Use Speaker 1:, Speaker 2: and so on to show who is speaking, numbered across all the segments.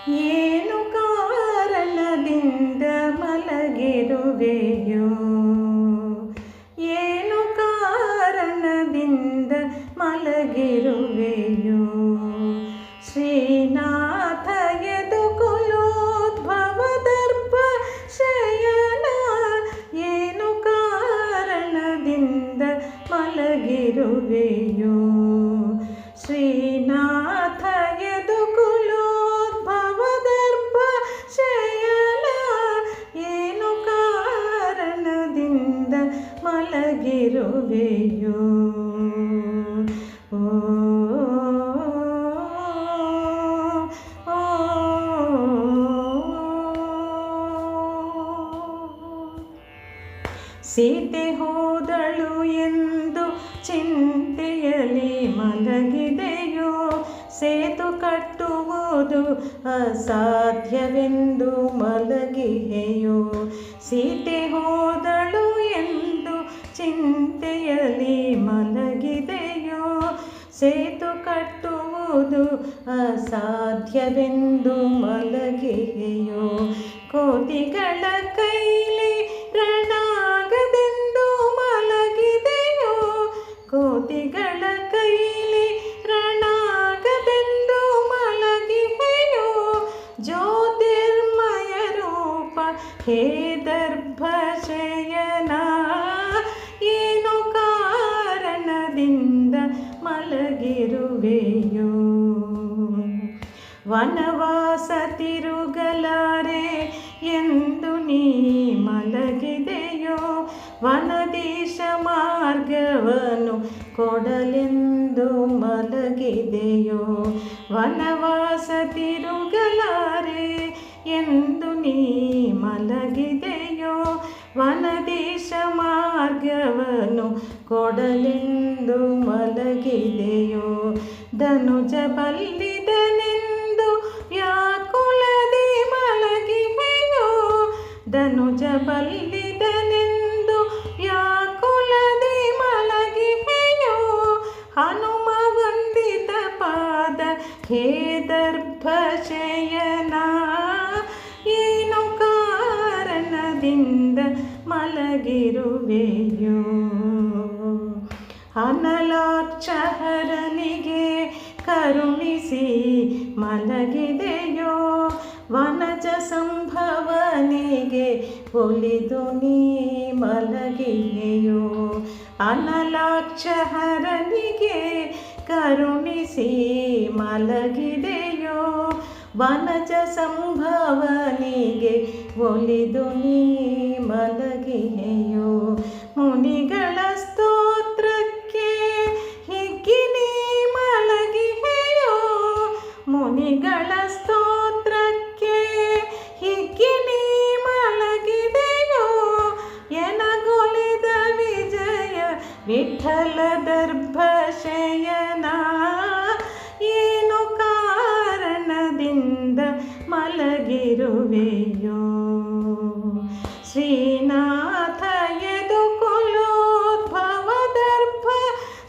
Speaker 1: ಏನು ಕಾರಣದಿಂದ ಮಲಗಿರುವೆಯೋ, ಏನು ಕಾರಣದಿಂದ ಮಲಗಿರುವೆಯೋ. ಶ್ರೀನಾಥ ಯದುಕುಲೋದ್ಭವದರ್ಭ ಶಯನ, ಏನು ಕಾರಣದಿಂದ ಮಲಗಿರುವೆಯೋ. ಶ್ರೀನಾಥ ಯದುಕುಲೋದ್ಭವದರ್ಭ ಶಯನ, ಏನು ಕಾರಣದಿಂದ ಮಲಗಿರುವೆಯೋ. ಸೀತೆ ಹೋದಳು ಎಂದು ಚಿಂತೆಯಲ್ಲಿ ಮಲಗಿದೆಯೋ, ಸೇತು ಕಟ್ಟುವುದು ಅಸಾಧ್ಯವೆಂದು ಮಲಗಿದೆಯೋ. ಸೀತೆ ಹೋದಳು ಎಂದು ಚಿಂತೆಯಲ್ಲಿ ಮಲಗಿದೆಯೋ, ಸೇತು ಕಟ್ಟುವುದು ಅಸಾಧ್ಯವೆಂದು ಮಲಗಿದೆಯೋ. ಕೋತಿಗಳ ಕೈಲಿ ರಣಾಗದೆಂದು ಮಲಗಿದೆಯೋ, ಕೋತಿಗಳ ಕೈಲಿ ರಣಾಗದೆಂದು ಮಲಗಿದೆಯೋ. ಜ್ಯೋತಿರ್ಮಯ ರೂಪ ಹೇ ದರ್ಭಶಯನ, ಏನು ಕಾರಣದಿಂದ ಮಲಗಿರುವೆಯೋ. ವನವಾಸ ತಿರುಗಲಾರೆ ಎಂದು ನೀ ಮಲಗಿದೆಯೋ, ವನದೇಶ ಮಾರ್ಗವನ್ನು ಕೊಡಲೆಂದು ಮಲಗಿದೆಯೋ. ವನವಾಸ ತಿರುಗಲಾರೆ ಎಂದು ನೀ ಮಲಗಿದೆಯೋ, ವನದೇಶ ಮಾರ್ಗವನ್ನು ಕೊಡಲೆಂದು ಮಲಗಿದೆಯೋ. ಧನುಜ ಬಲ್ಲಿದನೆಂದು ವ್ಯಾಕುಲದೆ ಮಲಗಿದೆಯೋ, ಧನುಜ ಬಲ್ಲಿದನೆಂದು ವ್ಯಾಕುಲದೆ ಮಲಗಿದೆಯೋ. ಹನುಮ ವಂದಿತ ಪಾದ ಹೇ ದರ್ಭಶಯನ, ಏನು ಕಾರಣದಿಂದ ಮಲಗಿರುವೆಯೋ. ಅನಲಾಕ್ಷಹರನಿಗೆ ಕರುಣಿಸಿ ಮಲಗಿದೆಯೋ, ವನಜ ಸಂಭವನಿಗೆ ಒಲಿದು ನೀ ಮಲಗಿದೆಯೋ. ಅನಲಾಕ್ಷಹರನಿಗೆ ಕರುಣಿಸಿ ಮಲಗಿದೆಯೋ, ವನಜ ಸಂಭವನಿಗೆ ಒಲಿದು ನೀ ಮಲಗಿದೆಯೋ. ಮುನಿಗಳ ಸ್ತೋತ್ರಕ್ಕೆ ಹಿಗ್ಗಿ ನೀ ಮಲಗಿದೆಯೋ, ಮುನಿಗಳ ಸ್ತೋತ್ರಕ್ಕೆ ಹಿಗ್ಗಿ ನೀ ಮಲಗಿದೆಯೋ. ಎನಗೊಲಿದ ವಿಜಯ ವಿಠಲ ದರ್ಭಶಯನ, ಏನು ಕಾರಣದಿಂದ ಮಲಗಿರುವೆಯೋ. ಶ್ರೀನಾಥ ಯದುಕುಲೋದ್ಭವದರ್ಭ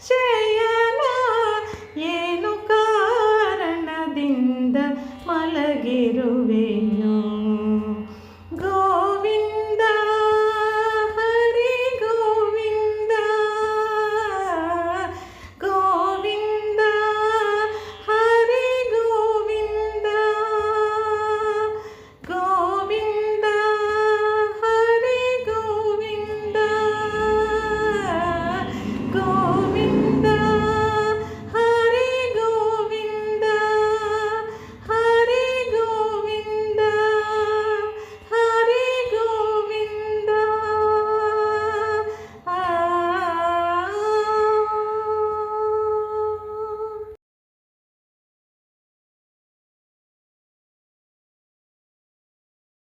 Speaker 1: ಶಯನ, ಏನು ಕಾರಣದಿಂದ ಮಲಗಿರುವೆ.